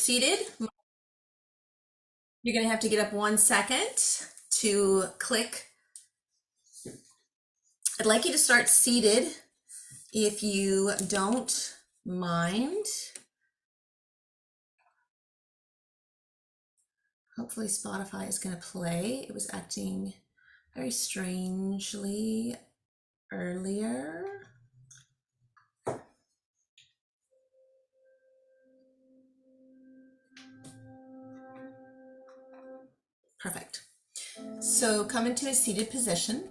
Seated. You're going to have to get up 1 second to click. I'd like you to start seated if you don't mind. Hopefully Spotify is going to play. It was acting very strangely earlier. Perfect. So come into a seated position.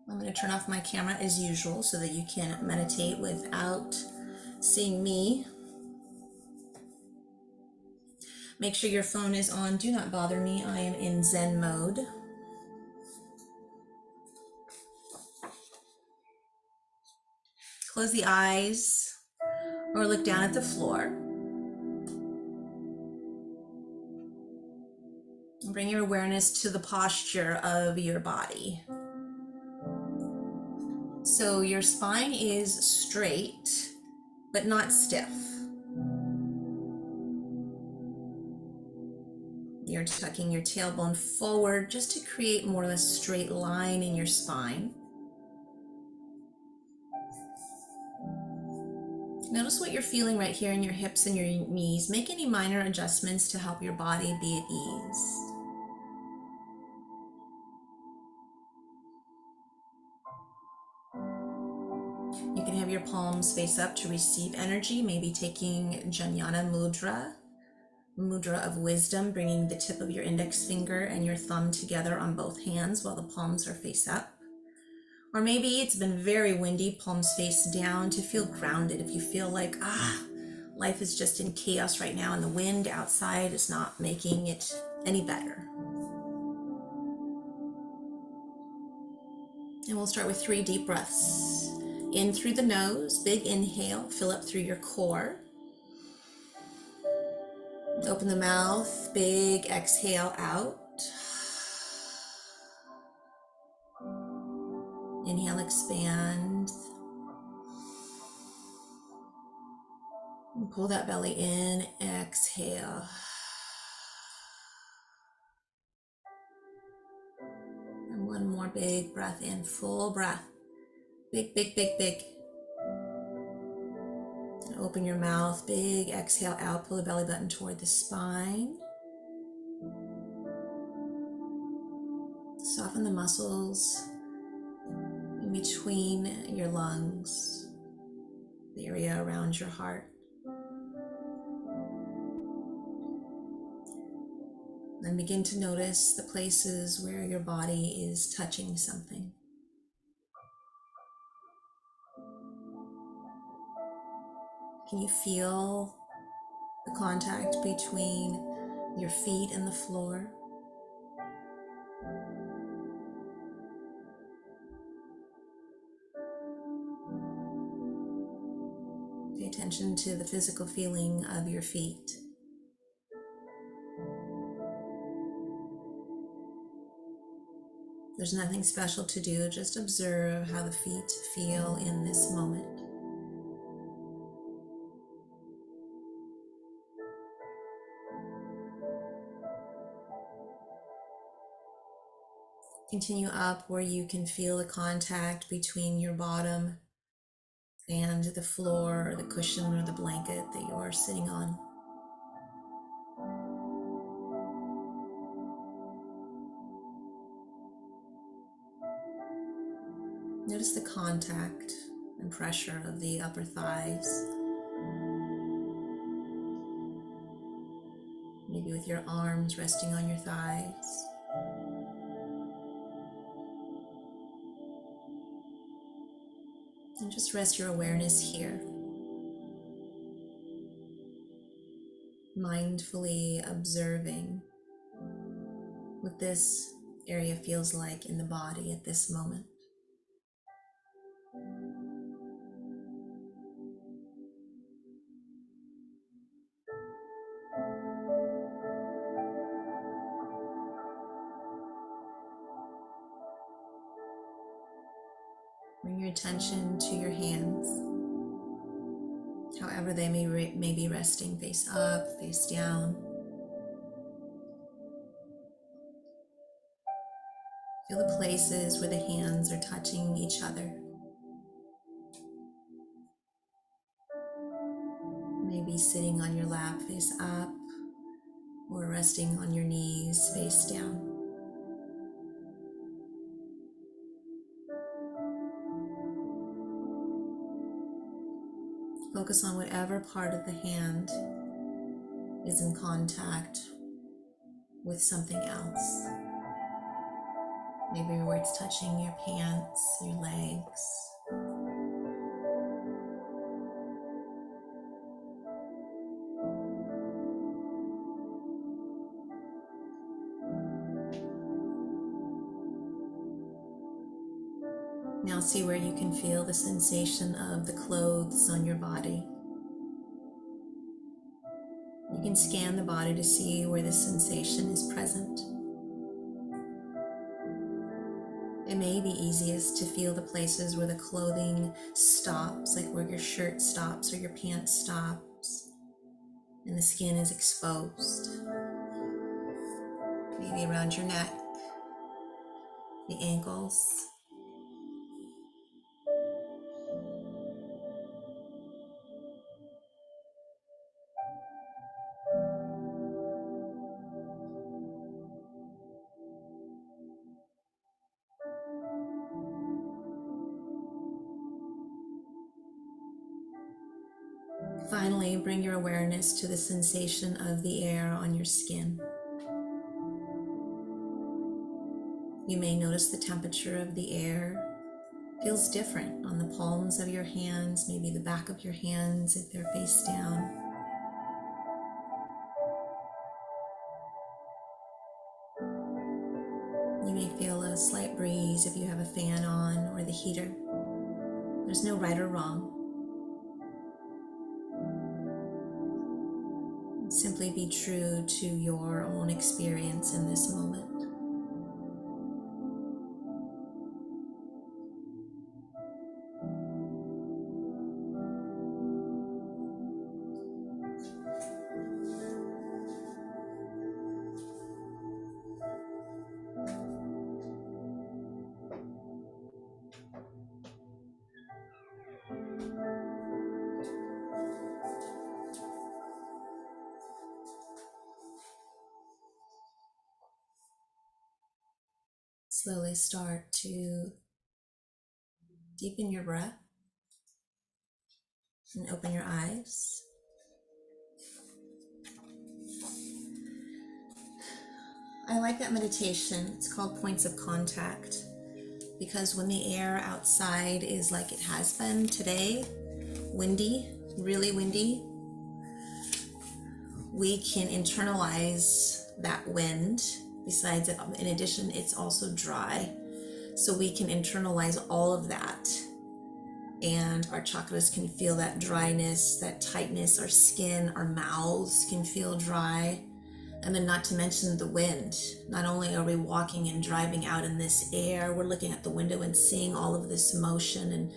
I'm going to turn off my camera as usual so that you can meditate without seeing me. Make sure your phone is on Do Not Bother Me. I am in Zen mode. Close the eyes or look down at the floor. Bring your awareness to the posture of your body. So your spine is straight, but not stiff. You're tucking your tailbone forward just to create more of a straight line in your spine. Notice what you're feeling right here in your hips and your knees. Make any minor adjustments to help your body be at ease. You can have your palms face up to receive energy, maybe taking Jnana Mudra, Mudra of wisdom, bringing the tip of your index finger and your thumb together on both hands while the palms are face up. Or maybe it's been very windy, palms face down to feel grounded. If you feel like, life is just in chaos right now and the wind outside is not making it any better. And we'll start with 3 deep breaths. In through the nose, big inhale, fill up through your core. Open the mouth, big exhale out. Inhale, expand. And pull that belly in, exhale. And one more big breath in, full breath. Big, big, big, big. And open your mouth, big exhale out, pull the belly button toward the spine. Soften the muscles in between your lungs, the area around your heart. Then begin to notice the places where your body is touching something. Can you feel the contact between your feet and the floor? Pay attention to the physical feeling of your feet. There's nothing special to do, just observe how the feet feel in this moment. Continue up where you can feel the contact between your bottom and the floor, or the cushion, or the blanket that you are sitting on. Notice the contact and pressure of the upper thighs. Maybe with your arms resting on your thighs. And just rest your awareness here. Mindfully observing what this area feels like in the body at this moment. Bring your attention to your hands. How however they may be resting, face up, face down. Feel the places where the hands are touching each other. Maybe sitting on your lap, face up, or resting on your knees, face down. Focus on whatever part of the hand is in contact with something else. Maybe where it's touching your pants, your legs. Now see where you can feel the sensation of the clothes on your body. You can scan the body to see where the sensation is present. It may be easiest to feel the places where the clothing stops, like where your shirt stops or your pants stops, and the skin is exposed. Maybe around your neck, the ankles. Finally, bring your awareness to the sensation of the air on your skin. You may notice the temperature of the air feels different on the palms of your hands, maybe the back of your hands if they're face down. You may feel a slight breeze if you have a fan on or the heater. There's no right or wrong. Simply be true to your own experience in this moment. Slowly start to deepen your breath and open your eyes. I like that meditation. It's called points of contact because when the air outside is like it has been today, windy, really windy, we can internalize that wind. Besides, in addition, it's also dry. So we can internalize all of that. And our chakras can feel that dryness, that tightness. Our skin, our mouths can feel dry. And then not to mention the wind. Not only are we walking and driving out in this air, we're looking at the window and seeing all of this motion. And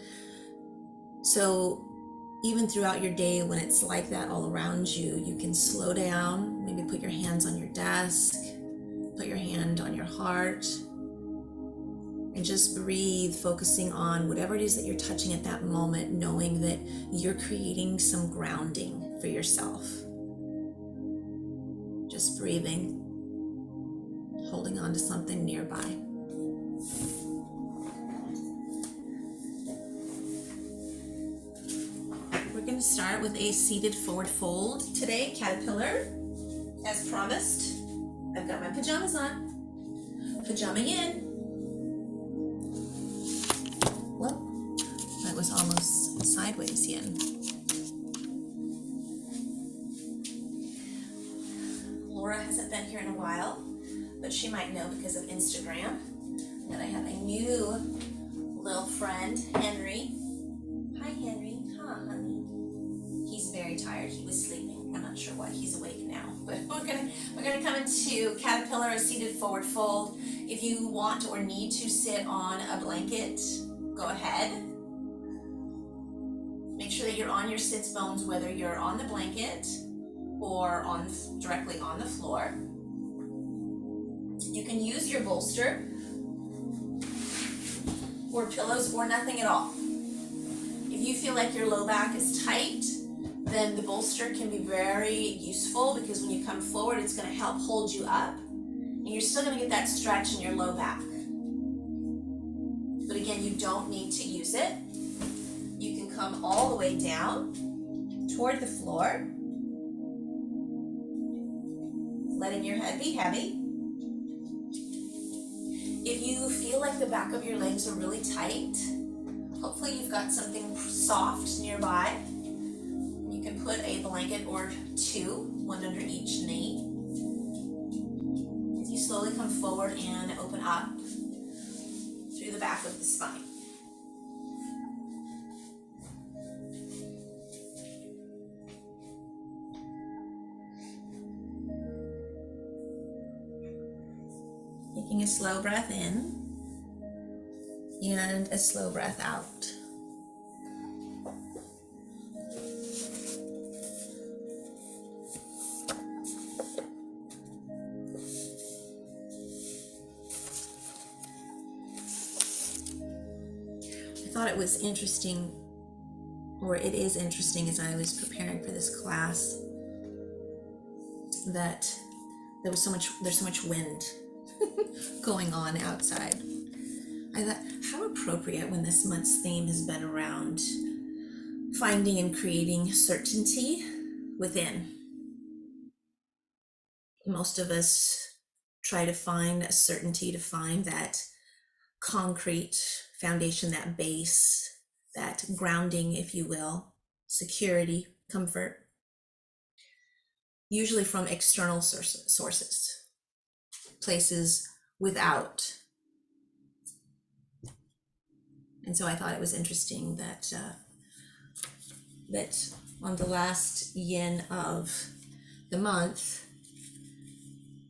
so even throughout your day when it's like that all around you, you can slow down, maybe put your hands on your desk, put your hand on your heart, and just breathe, focusing on whatever it is that you're touching at that moment, knowing that you're creating some grounding for yourself. Just breathing, holding on to something nearby. We're going to start with a seated forward fold today, caterpillar, as promised. I've got my pajamas on. Pajama in. Well, that was almost sideways yin. Laura hasn't been here in a while, but she might know because of Instagram that I have a new little friend, Henry. Hi, Henry. Huh, honey. He's very tired. He was sleeping. I'm not sure why he's awake now, but we're gonna come into caterpillar, a seated forward fold. If you want or need to sit on a blanket, go ahead. Make sure that you're on your sits bones, whether you're on the blanket or directly on the floor. You can use your bolster or pillows or nothing at all. If you feel like your low back is tight, then the bolster can be very useful, because when you come forward, it's going to help hold you up, and you're still going to get that stretch in your low back. But again, you don't need to use it. You can come all the way down toward the floor, letting your head be heavy. If you feel like the back of your legs are really tight, hopefully you've got something soft nearby. You can put a blanket or two, one under each knee. As you slowly come forward and open up through the back of the spine. Taking a slow breath in and a slow breath out. I thought it was interesting, or it is interesting as I was preparing for this class, that there's so much wind going on outside. I thought, how appropriate when this month's theme has been around finding and creating certainty within. Most of us try to find a certainty, to find that concrete foundation, that base, that grounding, if you will, security, comfort, usually from external sources, places without. And so I thought it was interesting that that on the last yin of the month,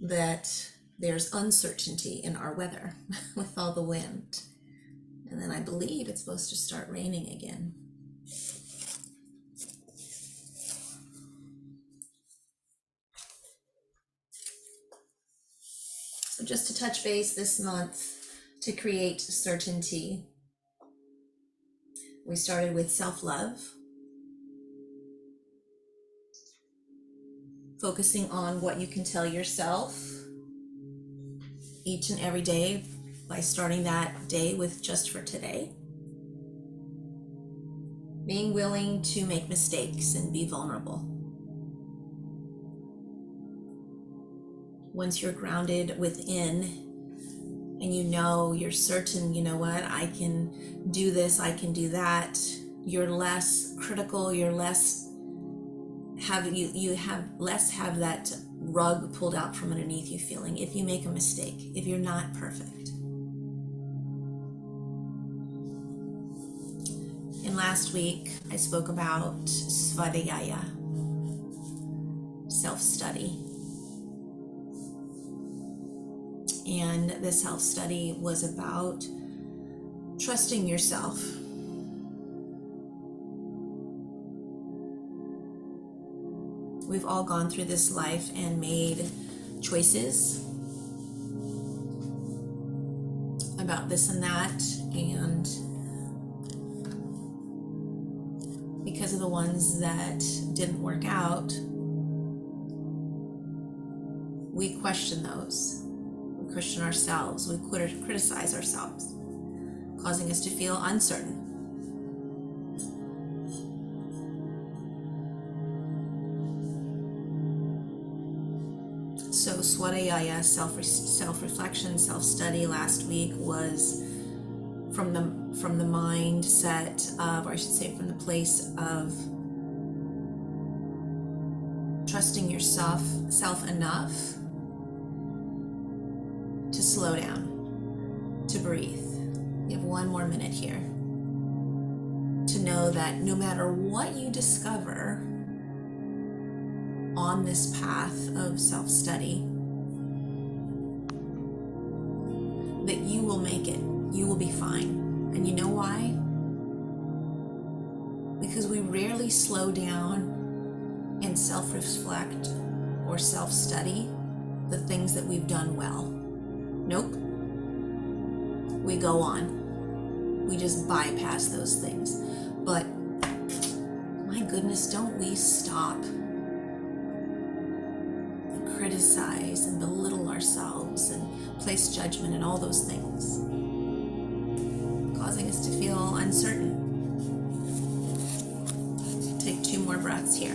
that there's uncertainty in our weather with all the wind. And then I believe it's supposed to start raining again. So just to touch base this month, to create certainty, we started with self-love, focusing on what you can tell yourself each and every day by starting that day with just for today. Being willing to make mistakes and be vulnerable. Once you're grounded within and you know, you're certain, you know what, I can do this, I can do that, you're less critical, you're less you have less have that rug pulled out from underneath you feeling if you make a mistake, if you're not perfect. And last week I spoke about svadhyaya, self-study. And the self-study was about trusting yourself. We've all gone through this life and made choices about this and that, and because of the ones that didn't work out, we question those. We question ourselves. We criticize ourselves, causing us to feel uncertain. So svadhyaya, self-reflection, self-study last week was from the mindset of, or I should say from the place of trusting yourself enough to slow down, to breathe. You have one more minute here to know that no matter what you discover on this path of self-study, that you will make it, you will be fine. And you know why? Because we rarely we slow down and self-reflect or self-study the things that we've done well. Nope. We go on. We just bypass those things. But my goodness, don't we stop and criticize and belittle ourselves and place judgment and all those things, causing us to feel uncertain. Take 2 more breaths here.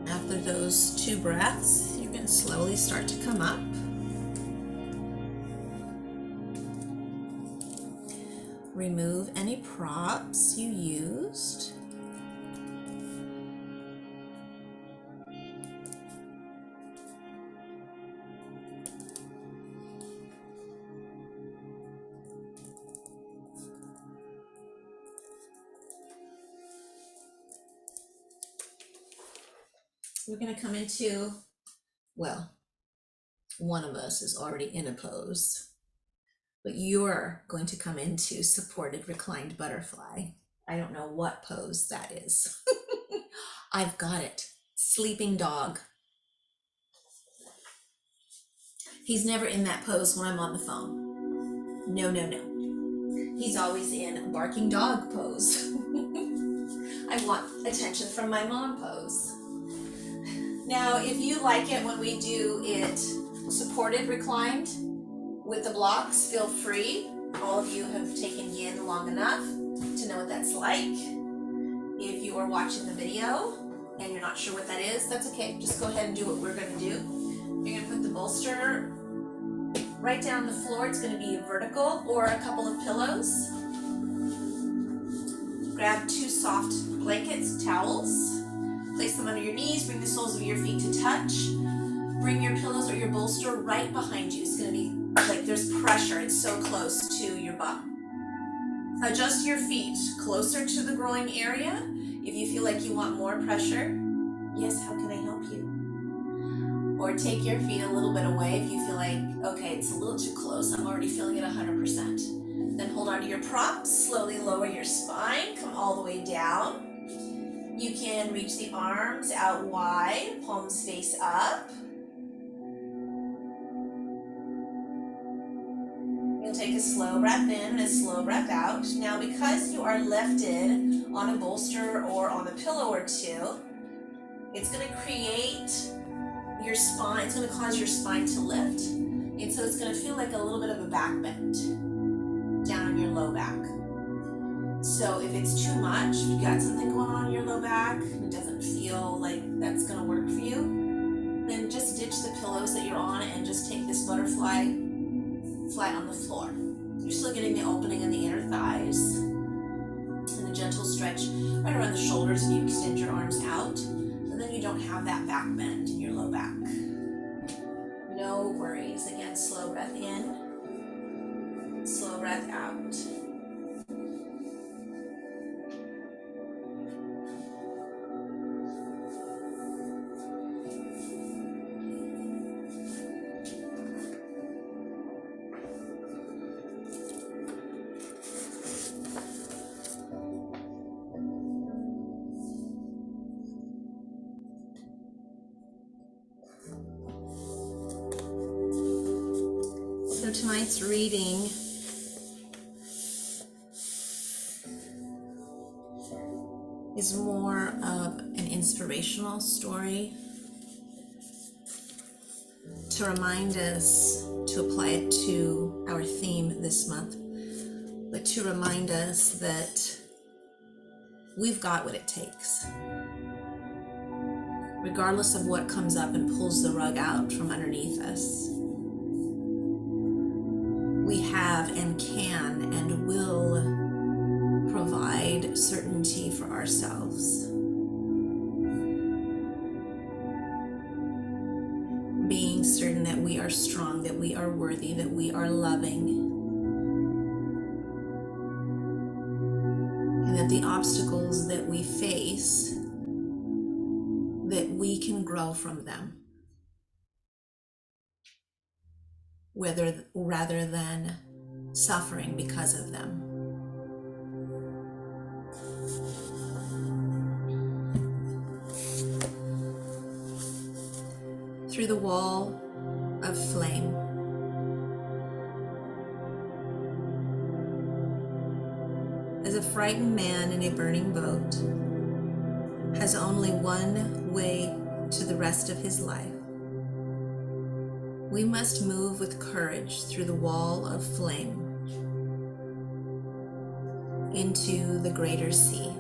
After those 2 breaths, you can slowly start to come up. Remove any props you used. We're going to come into, well, one of us is already in a pose, but you're going to come into supported reclined butterfly. I don't know what pose that is. I've got it. Sleeping dog. He's never in that pose when I'm on the phone. No, no, no. He's always in barking dog pose. I want attention from my mom pose. Now, if you like it when we do it supported reclined with the blocks, feel free. All of you have taken Yin long enough to know what that's like. If you are watching the video and you're not sure what that is, that's okay. Just go ahead and do what we're going to do. You're going to put the bolster right down on the floor. It's going to be vertical, or a couple of pillows. Grab 2 soft blankets, towels. Place them under your knees, bring the soles of your feet to touch. Bring your pillows or your bolster right behind you. It's gonna be like there's pressure, it's so close to your bum. Adjust your feet closer to the groin area. If you feel like you want more pressure, yes, how can I help you? Or take your feet a little bit away if you feel like, okay, it's a little too close, I'm already feeling it 100%. Then hold on to your props, slowly lower your spine, come all the way down. You can reach the arms out wide, palms face up. You'll take a slow breath in and a slow breath out. Now, because you are lifted on a bolster or on a pillow or 2, it's going to create your spine, it's going to cause your spine to lift. And so it's going to feel like a little bit of a back bend down on your low back. So if it's too much, if you've got something going on in your low back, and it doesn't feel like that's going to work for you, then just ditch the pillows that you're on and just take this butterfly flat on the floor. You're still getting the opening in the inner thighs and a gentle stretch right around the shoulders, and you extend your arms out, and then you don't have that back bend in your low back. No worries. Again, slow breath in, slow breath out. So tonight's reading is more of an inspirational story to remind us to apply it to our theme this month, but to remind us that we've got what it takes. Regardless of what comes up and pulls the rug out from underneath us, we have and can and will provide certainty for ourselves. Being certain that we are strong, that we are worthy, that we are loving, and that the obstacles that we face, that we can grow from them, rather than suffering because of them. Through the wall of flame, as a frightened man in a burning boat has only one way to the rest of his life, we must move with courage through the wall of flame into the greater sea.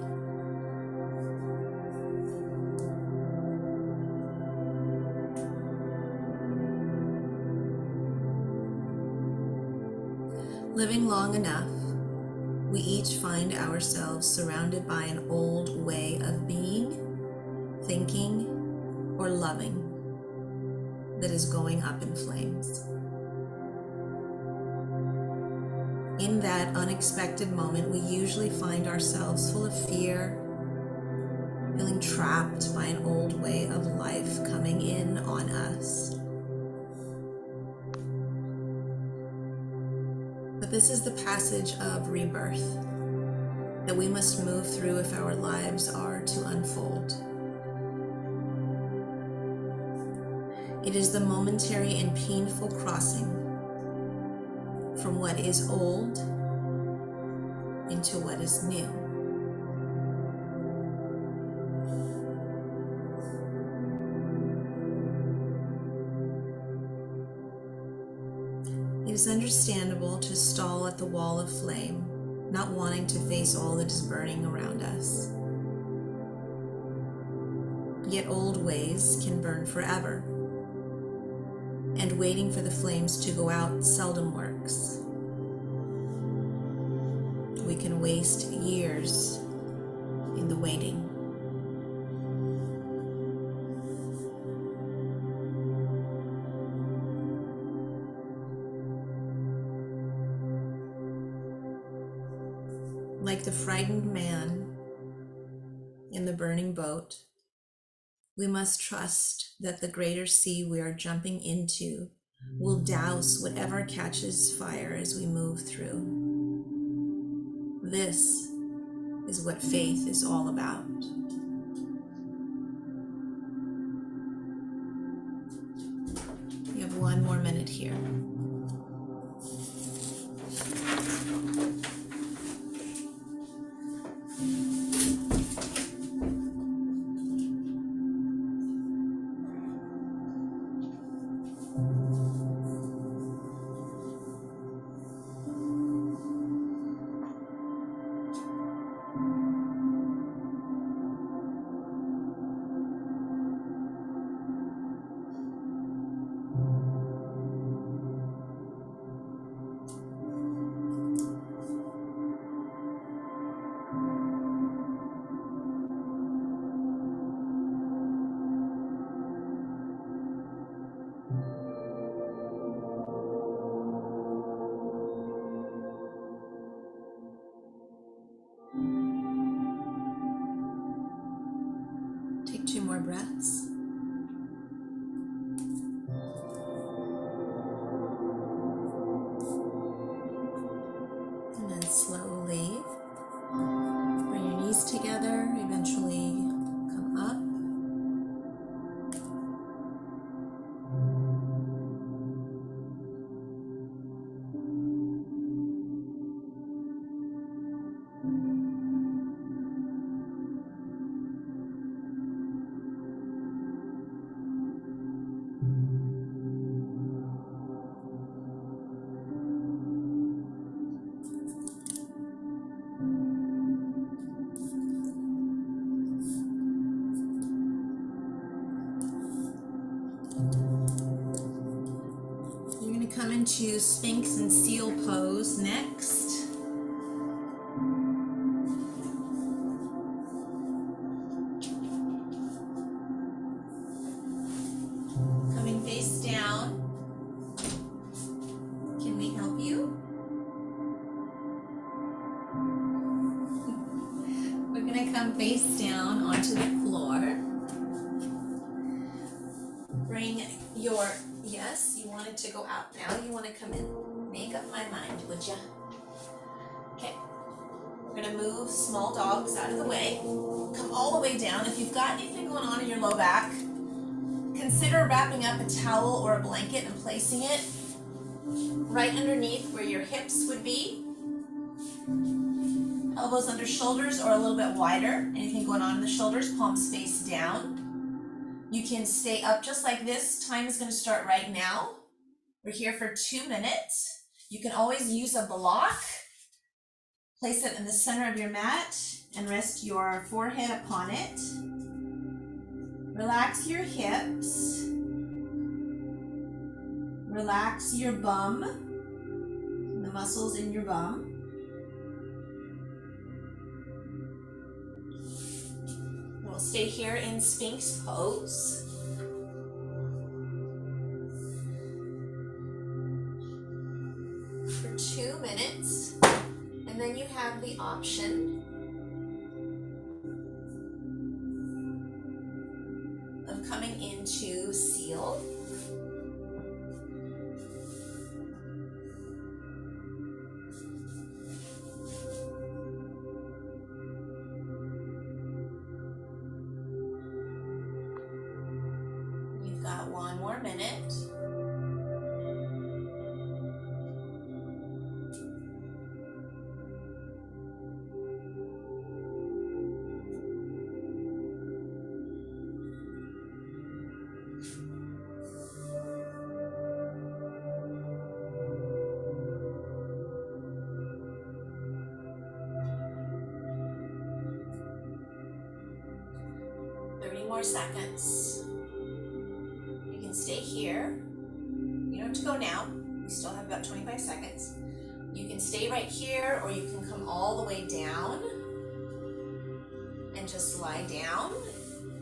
Living long enough, we each find ourselves surrounded by an old way of being, thinking, or loving that is going up in flames. In that unexpected moment, we usually find ourselves full of fear, feeling trapped by an old way of life coming in on us. But this is the passage of rebirth that we must move through if our lives are to unfold. It is the momentary and painful crossing from what is old into what is new. It is understandable to stall at the wall of flame, not wanting to face all that is burning around us. Yet old ways can burn forever, and waiting for the flames to go out seldom works. We can waste years in the waiting. Like the frightened man in the burning boat, we must trust that the greater sea we are jumping into will douse whatever catches fire as we move through. This is what faith is all about. We have one more minute here. Take 2 more breaths. And then slowly bring your knees together, eventually come up. You're going to come into Sphinx and Seal pose next. Coming face down. Can we help you? gonna come face down onto the floor. Bring your, yes, you wanted to go out now, you wanna come in. Make up my mind, would ya? Okay, we're gonna move small dogs out of the way. Come all the way down. If you've got anything going on in your low back, consider wrapping up a towel or a blanket and placing it right underneath where your hips would be. Elbows under shoulders or a little bit wider. Anything going on in the shoulders, palms face down. You can stay up just like this. Time is going to start right now. We're here for 2 minutes. You can always use a block. Place it in the center of your mat and rest your forehead upon it. Relax your hips. Relax your bum, the muscles in your bum. We'll stay here in Sphinx pose. For 2 minutes. And then you have the option of coming into seal. You've got 1 more minute. More seconds. You can stay here. You don't have to go now. We still have about 25 seconds. You can stay right here, or you can come all the way down and just lie down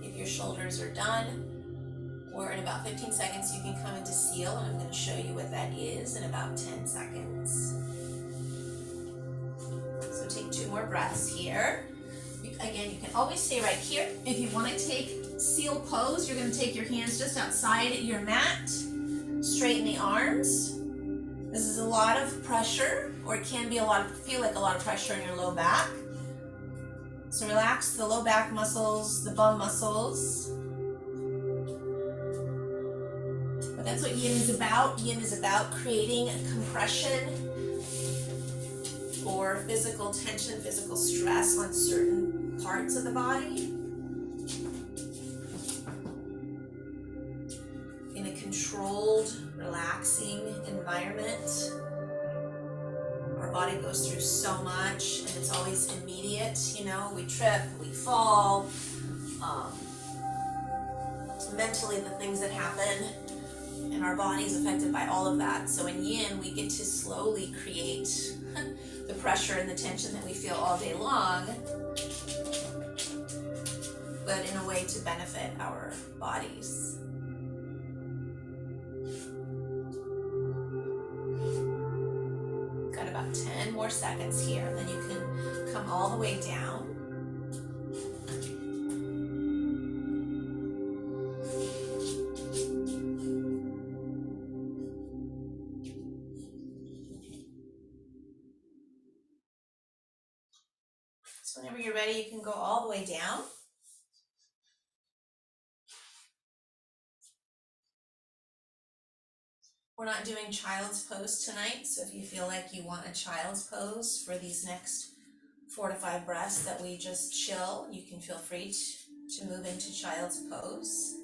if your shoulders are done. Or in about 15 seconds, you can come into seal, and I'm going to show you what that is in about 10 seconds. So take 2 more breaths here. Again, you can always stay right here. If you want to take seal pose, you're going to take your hands just outside your mat. Straighten the arms. This is a lot of pressure, or it can be feel like a lot of pressure in your low back. So relax the low back muscles, the bum muscles. But that's what Yin is about. Yin is about creating compression or physical tension, physical stress on certain parts of the body. In a controlled, relaxing environment. Our body goes through so much and it's always immediate, you know, we trip, we fall, mentally the things that happen, and our body is affected by all of that. So in Yin, we get to slowly create the pressure and the tension that we feel all day long, but in a way to benefit our bodies. Got about 10 more seconds here, and then you can come all the way down. So whenever you're ready, you can go all the way down. We're not doing child's pose tonight, so if you feel like you want a child's pose for these next 4 to 5 breaths that we just chill, you can feel free to move into child's pose.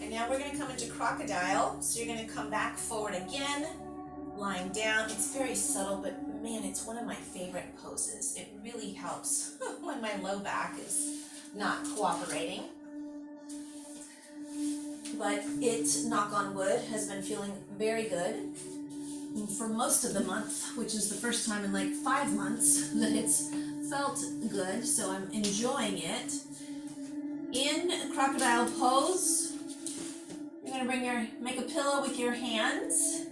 Now we're going to come into crocodile. So you're going to come back forward again, lying down. It's very subtle, but man, it's one of my favorite poses. It really helps when my low back is not cooperating. but it, knock on wood, has been feeling very good for most of the month, which is the first time in like 5 months that it's felt good, so I'm enjoying it. In crocodile pose, you're gonna make a pillow with your hands.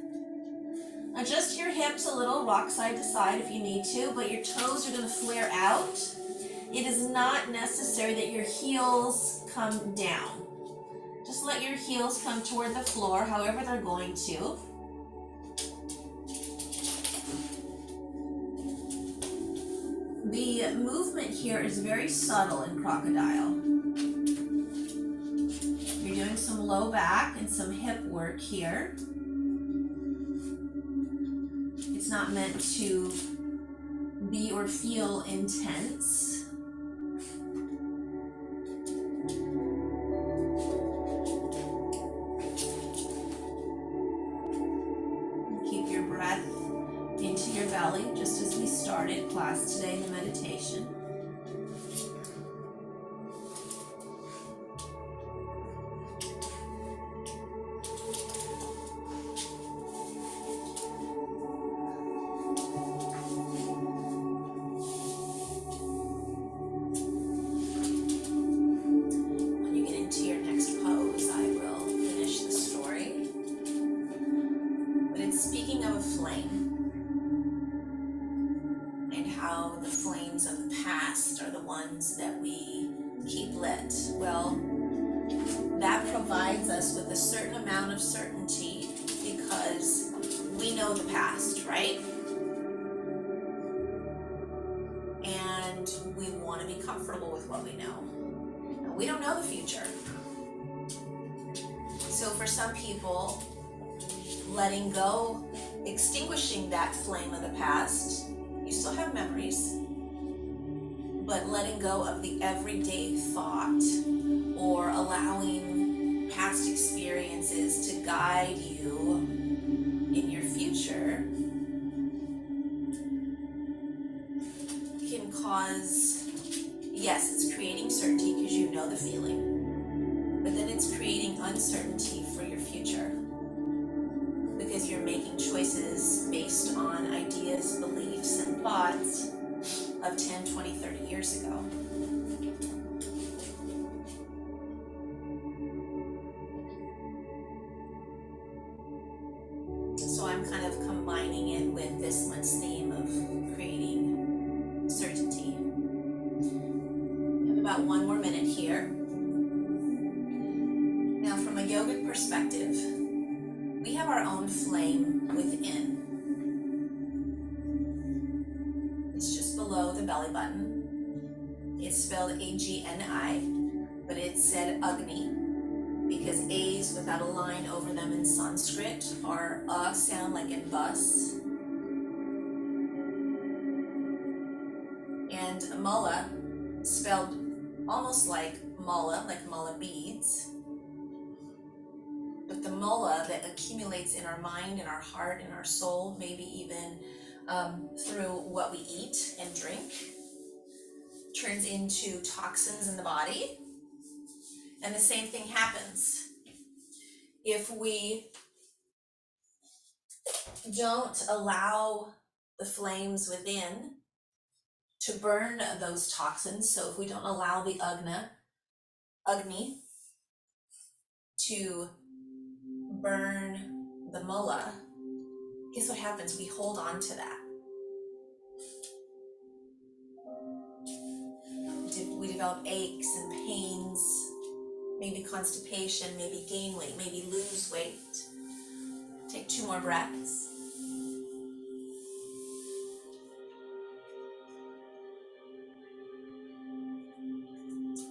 Adjust your hips a little, rock side to side if you need to, but your toes are gonna flare out. It is not necessary that your heels come down. Just let your heels come toward the floor, however they're going to. The movement here is very subtle in crocodile. You're doing some low back and some hip work here. It's not meant to be or feel intense. Keep your breath into your belly, just as we started class today in the meditation. That we keep lit. Well, that provides us with a certain amount of certainty because we know the past, right? And we want to be comfortable with what we know. And we don't know the future. So for some people, letting go, extinguishing that flame of the past, you still have memories, but letting go of the everyday thought or allowing past experiences to guide you in your future can cause, yes, it's creating certainty because you know the feeling, but then it's creating uncertainty for your future because you're making choices based on ideas, beliefs, and thoughts of 10, 20, 30 years ago. So I'm kind of combining it with this month's theme of creating certainty. We have about 1 more minute here. Now, from a yogic perspective, we have our own flame within. It's just below the belly button. It's spelled Agni, but it's said Agni because A's without a line over them in Sanskrit are a sound like in bus. And Mala, spelled almost like mala beads. But the mala that accumulates in our mind, in our heart, in our soul, maybe even through what we eat and drink, turns into toxins in the body. And the same thing happens if we don't allow the flames within to burn those toxins. So if we don't allow the Agni to burn the mala, guess what happens? We hold on to that. We develop aches and pains, maybe constipation, maybe gain weight, maybe lose weight. Take 2 more breaths.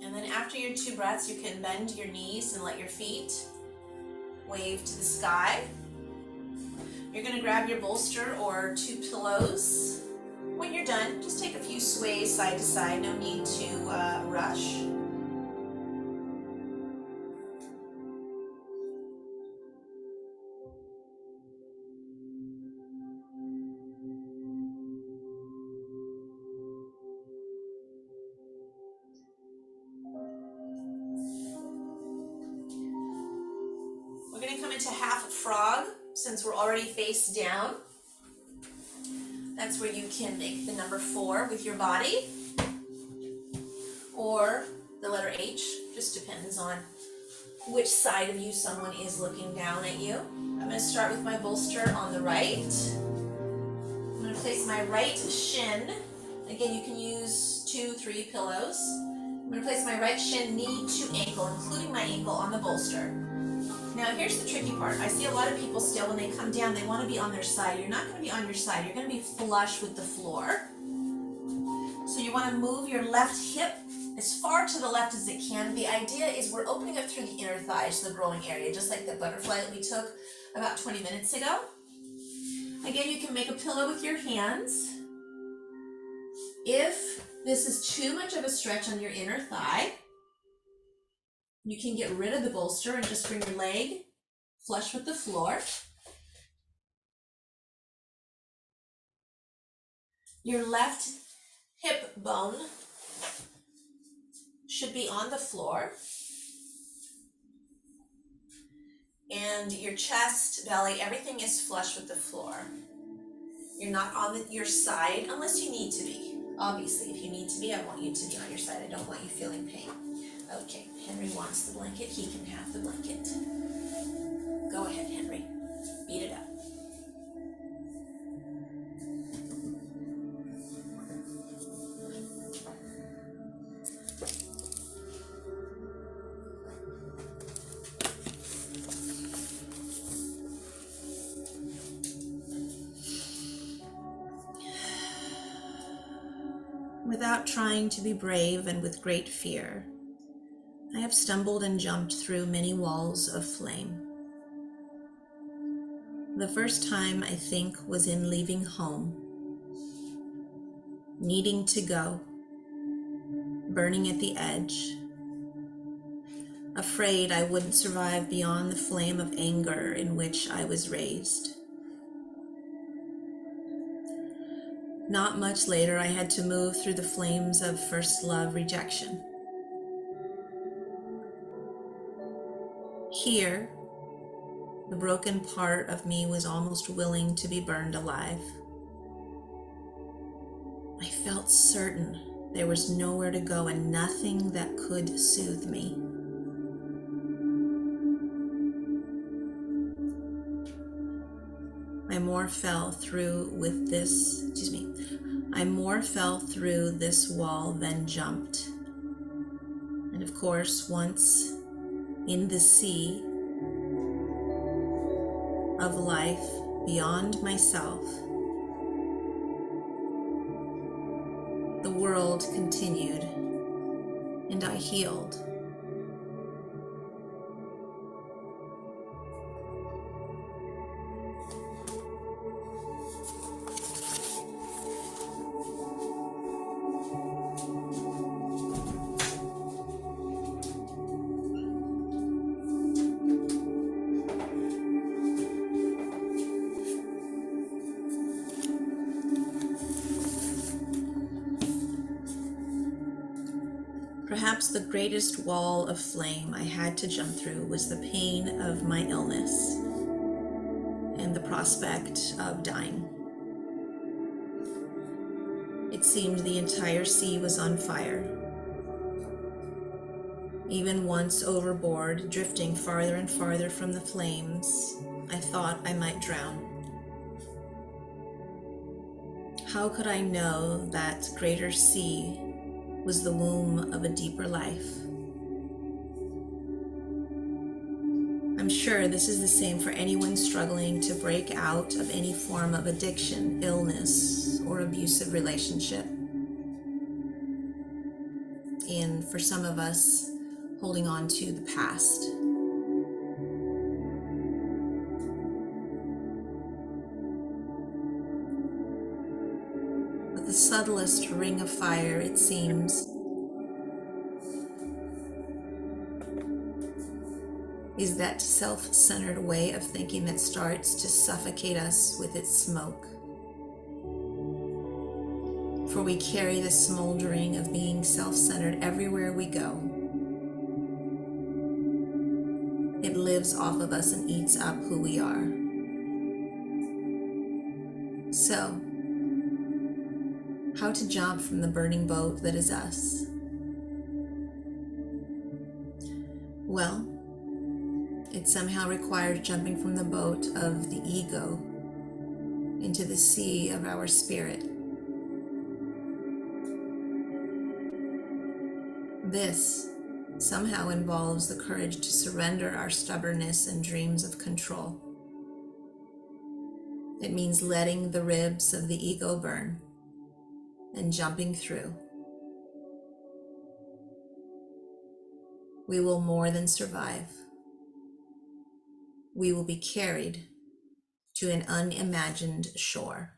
And then after your 2 breaths, you can bend your knees and let your feet wave to the sky. You're going to grab your bolster or 2 pillows. When you're done, just take a few sways side to side. No need to rush. into half frog since we're already face down. That's where you can make the number 4 with your body, or the letter H, just depends on which side of you someone is looking down at you. I'm going to start with my bolster on the right. I'm going to place my right shin. Again, you can use 2, 3 pillows. I'm going to place my right shin, knee to ankle, including my ankle, on the bolster. Now here's the tricky part. I see a lot of people still, when they come down, they want to be on their side. You're not going to be on your side. You're going to be flush with the floor. So you want to move your left hip as far to the left as it can. The idea is we're opening up through the inner thighs, the growing area, just like the butterfly that we took about 20 minutes ago. Again, you can make a pillow with your hands. If this is too much of a stretch on your inner thigh, you can get rid of the bolster and just bring your leg flush with the floor. Your left hip bone should be on the floor. And your chest, belly, everything is flush with the floor. You're not on your side unless you need to be. Obviously, if you need to be, I want you to be on your side. I don't want you feeling pain. Okay, Henry wants the blanket. He can have the blanket. Go ahead, Henry. Beat it up. Without trying to be brave and with great fear, I have stumbled and jumped through many walls of flame. The first time, I think, was in leaving home, needing to go, burning at the edge, afraid I wouldn't survive beyond the flame of anger in which I was raised. Not much later, I had to move through the flames of first love rejection. Here, the broken part of me was almost willing to be burned alive. I felt certain there was nowhere to go and nothing that could soothe me. I more fell through this wall than jumped. And of course, once in the sea of life beyond myself, the world continued and I healed. Perhaps the greatest wall of flame I had to jump through was the pain of my illness and the prospect of dying. It seemed the entire sea was on fire. Even once overboard, drifting farther and farther from the flames, I thought I might drown. How could I know that greater sea was the womb of a deeper life? I'm sure this is the same for anyone struggling to break out of any form of addiction, illness, or abusive relationship. And for some of us, holding on to the past. But the subtlest ring of fire, it seems, is that self-centered way of thinking that starts to suffocate us with its smoke. For we carry the smoldering of being self-centered everywhere we go. It lives off of us and eats up who we are. So, how to jump from the burning boat that is us? Well, it somehow requires jumping from the boat of the ego into the sea of our spirit. This somehow involves the courage to surrender our stubbornness and dreams of control. It means letting the ribs of the ego burn and jumping through. We will more than survive. We will be carried to an unimagined shore.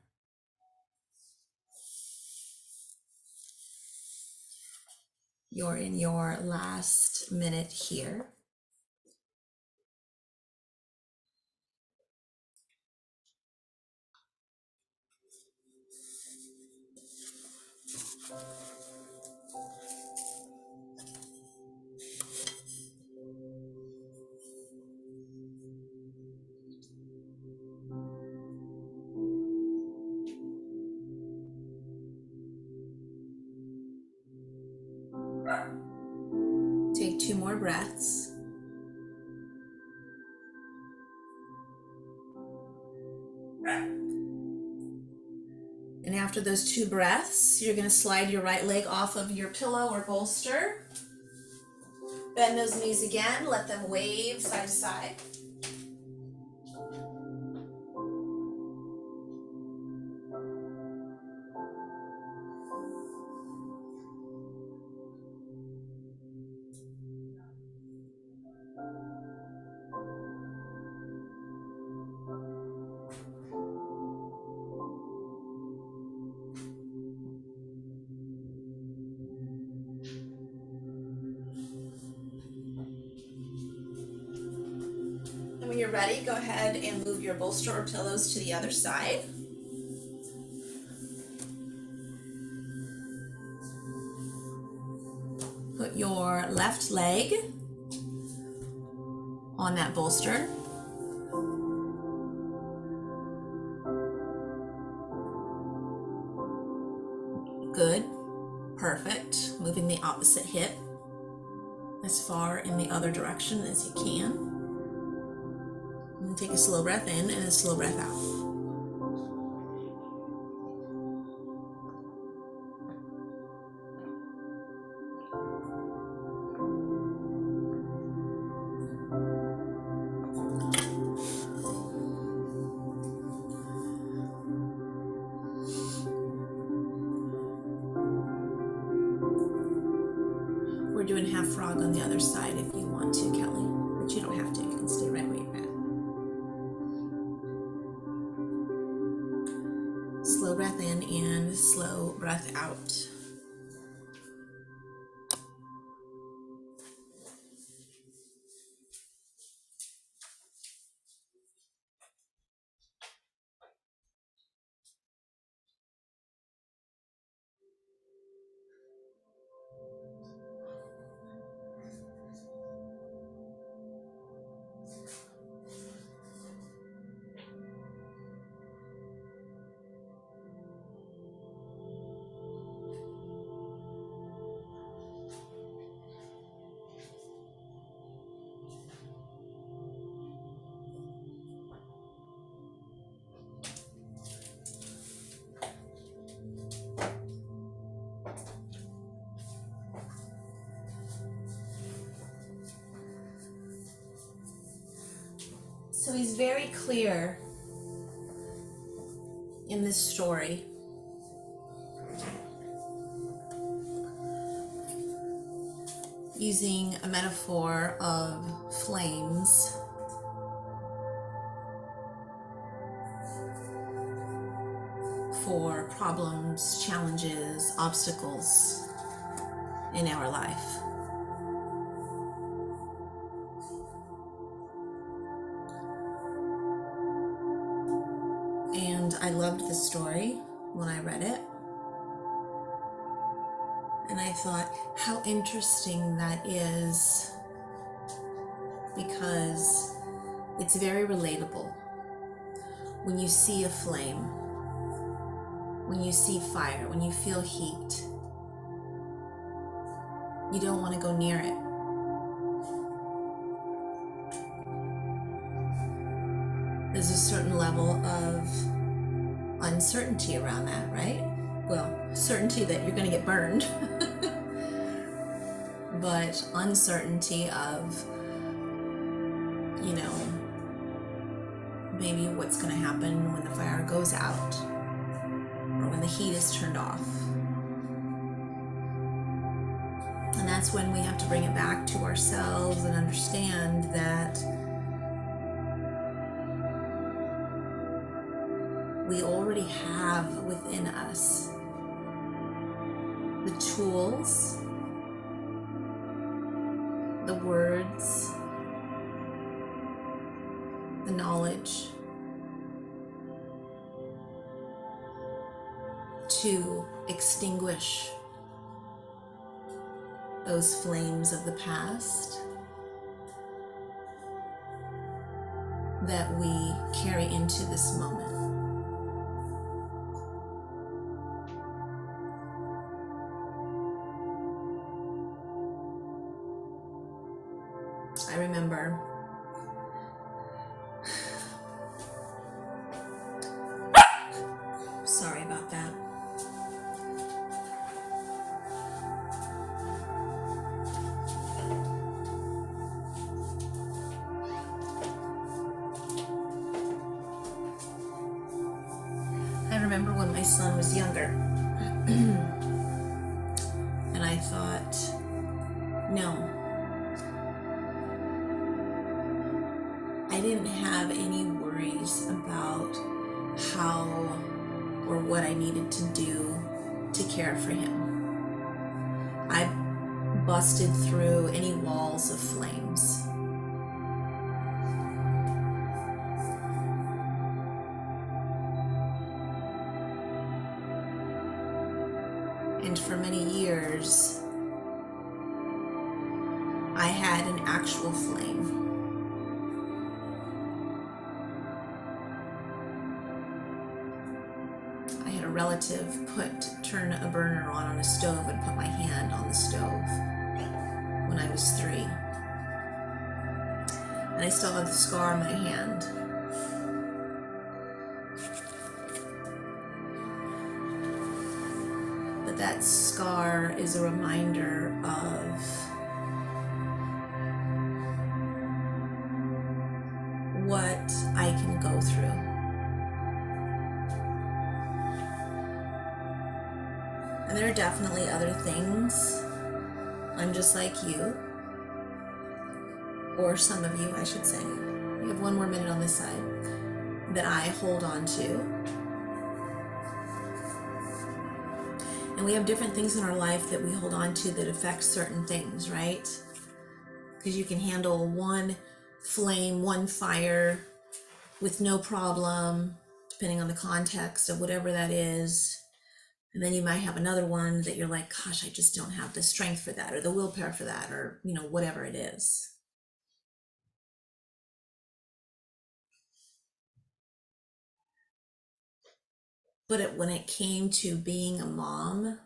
You're in your last minute here. Take 2 more breaths. And after those 2 breaths, you're going to slide your right leg off of your pillow or bolster. Bend those knees again. Let them wave side to side. And when you're ready, go ahead and move your bolster or pillows to the other side. Put your left leg on that bolster. Good. Perfect. Moving the opposite hip as far in the other direction as you can. And take a slow breath in and a slow breath out. We're doing half frog on the other side if you want to, Kelly, but you don't have to. You can stay right where you're at. Slow breath in and slow breath out. So he's very clear in this story using a metaphor of flames for problems, challenges, obstacles in our life. And I loved the story when I read it. And I thought, how interesting that is because it's very relatable. When you see a flame, when you see fire, when you feel heat, you don't want to go near it. There's a certain level of uncertainty around that, right? Well, certainty that you're going to get burned, but uncertainty of, maybe what's going to happen when the fire goes out or when the heat is turned off. And that's when we have to bring it back to ourselves and understand that we already have within us the tools, the words, the knowledge to extinguish those flames of the past that we carry into this moment. I remember sorry about that. I remember when my son was younger and I thought, no, I didn't have any worries about how or what I needed to do to care for him. I busted through any walls of flames. And for many years, I had an actual flame. I had a relative turn a burner on a stove and put my hand on the stove when I was 3. And I still have the scar on my hand. But that scar is a reminder of what I can go through. And there are definitely other things. I'm just like you, or some of you, I should say. We have one more minute on this side that I hold on to. And we have different things in our life that we hold on to that affect certain things, right? Because you can handle one flame, one fire with no problem, depending on the context of whatever that is. And then you might have another one that you're like, gosh, I just don't have the strength for that, or the willpower for that, or, whatever it is. But when it came to being a mom,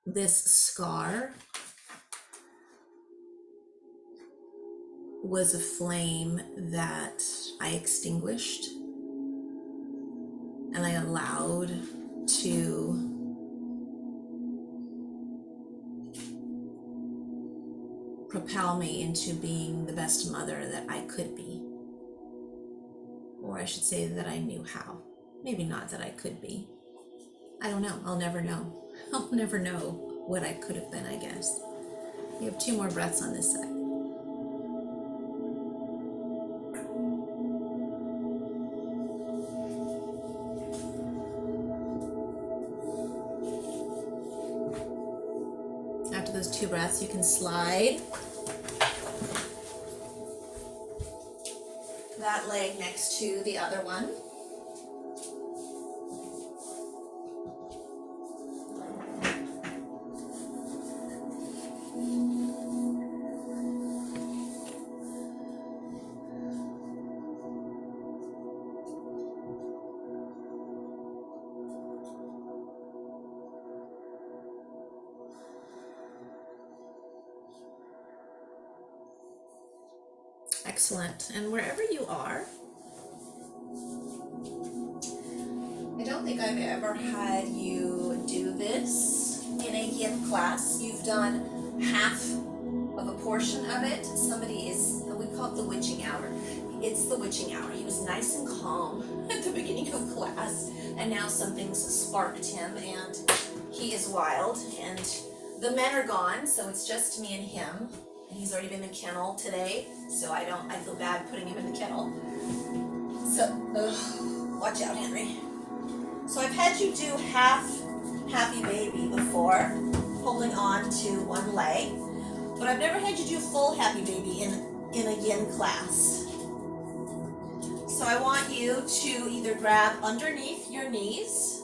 this scar was a flame that I extinguished and I allowed to propel me into being the best mother that I could be. Or I should say that I knew how. Maybe not that I could be. I don't know. I'll never know. I'll never know what I could have been, I guess. We have 2 more breaths on this side. After those 2 breaths, you can slide that leg next to the other one. Excellent. And wherever you are, I don't think I've ever had you do this in a yin class. You've done half of a portion of it. Somebody is, we call it the witching hour. It's the witching hour. He was nice and calm at the beginning of class, and now something's sparked him, and he is wild, and the men are gone, so it's just me and him. And he's already been in the kennel today, so I feel bad putting him in the kennel. So, watch out, Henry. So I've had you do half happy baby before, holding on to one leg, but I've never had you do full happy baby in a yin class. So I want you to either grab underneath your knees,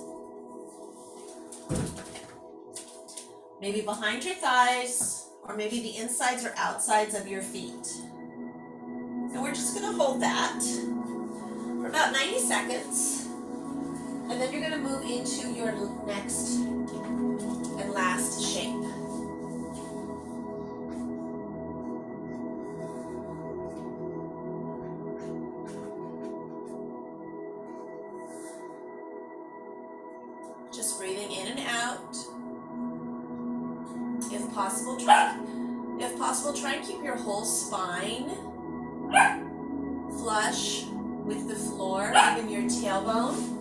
maybe behind your thighs, or maybe the insides or outsides of your feet. And we're just gonna hold that for about 90 seconds. And then you're gonna move into your next and last shape. Just breathing in and out. If possible, try and keep your whole spine flush with the floor, even your tailbone.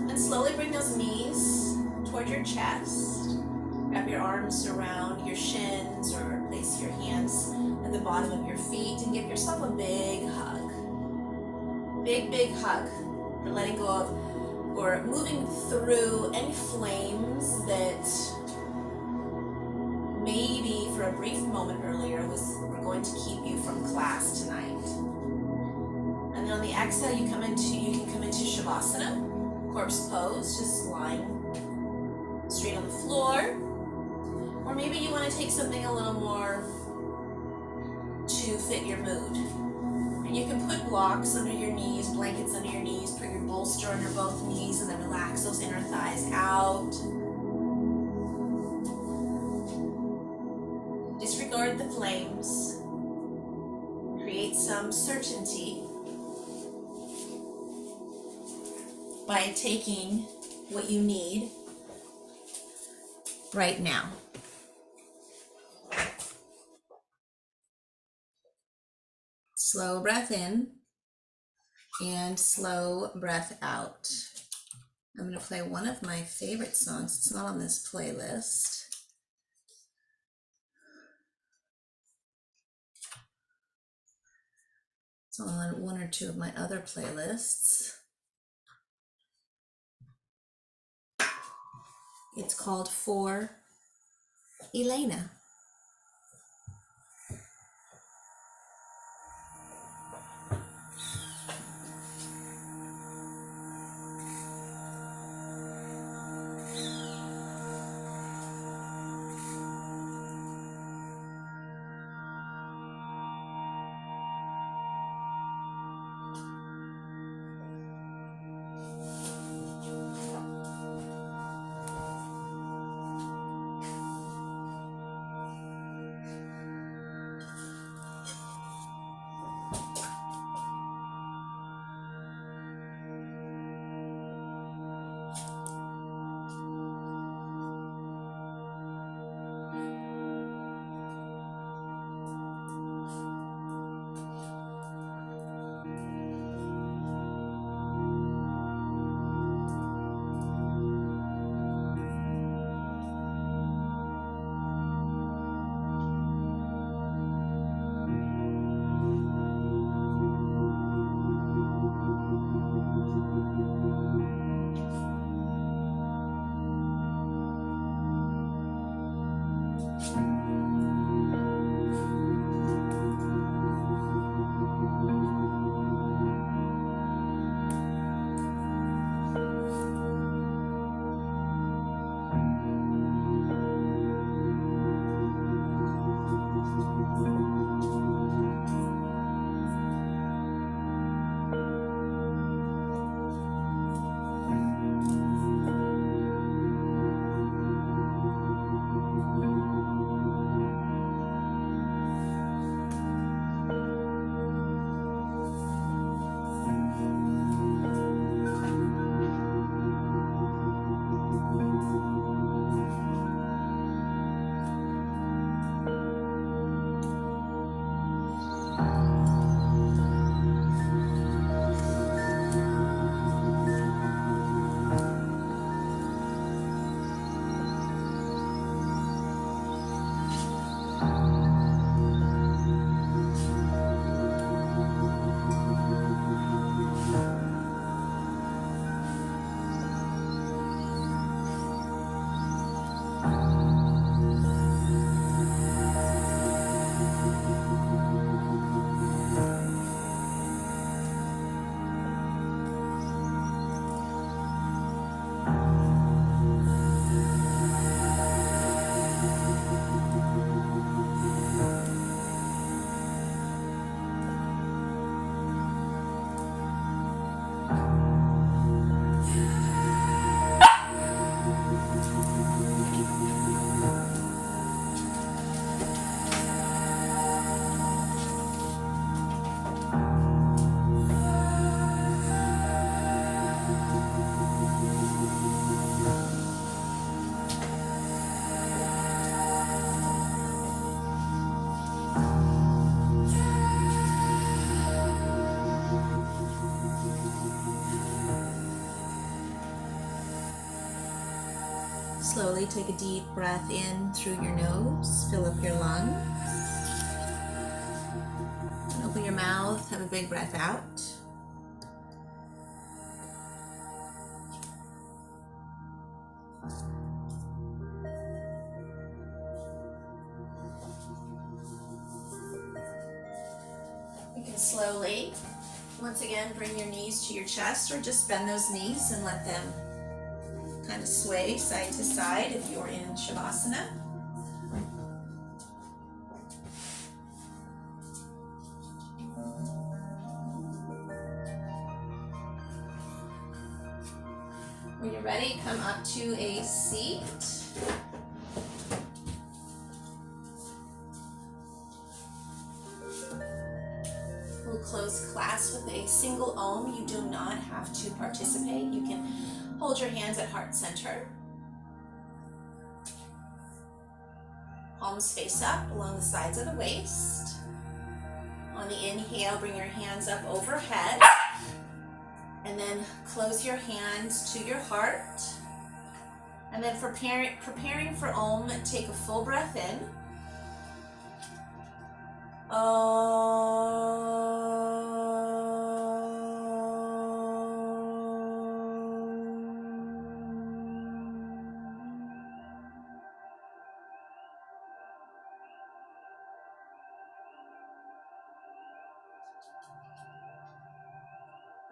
And slowly bring those knees toward your chest. Wrap your arms around your shins or place your hands at the bottom of your feet and give yourself a big hug. Big hug for letting go of or moving through any flames that maybe for a brief moment earlier were going to keep you from class tonight. And then on the exhale, you can come into Shavasana, corpse pose, just lying straight on the floor. Or maybe you want to take something a little more to fit your mood. And you can put blocks under your knees, blankets under your knees, put your bolster under both knees, and then relax those inner thighs out. Disregard the flames. Create some certainty by taking what you need right now. Slow breath in and slow breath out. I'm going to play one of my favorite songs. It's not on this playlist. It's on one or two of my other playlists. It's called For Elena. slowly take a deep breath in through your nose, fill up your lungs. And open your mouth, have a big breath out. You can slowly, once again, bring your knees to your chest or just bend those knees and let them kind of sway side to side if you're in Shavasana. When you're ready, come up to a seat. We'll close class with a single Om. You do not have to participate. You can hold your hands at heart center. Palms face up along the sides of the waist. On the inhale, bring your hands up overhead. And then close your hands to your heart. And then for preparing for Om, take a full breath in.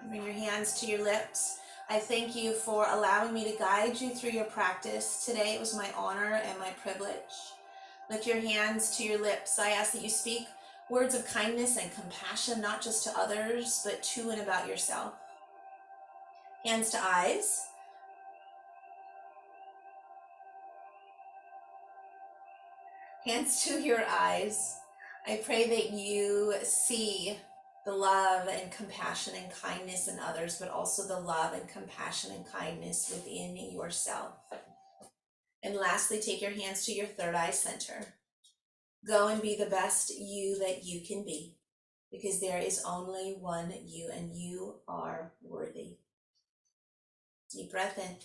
Bring your hands to your lips. I thank you for allowing me to guide you through your practice. Today it was my honor and my privilege. Lift your hands to your lips. I ask that you speak words of kindness and compassion, not just to others, but to and about yourself. Hands to eyes. Hands to your eyes. I pray that you see the love and compassion and kindness in others, but also the love and compassion and kindness within yourself. And lastly, take your hands to your third eye center. Go and be the best you that you can be, because there is only one you, and you are worthy. Deep breath in.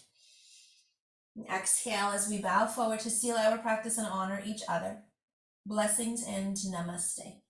And exhale as we bow forward to seal our practice and honor each other. Blessings and namaste.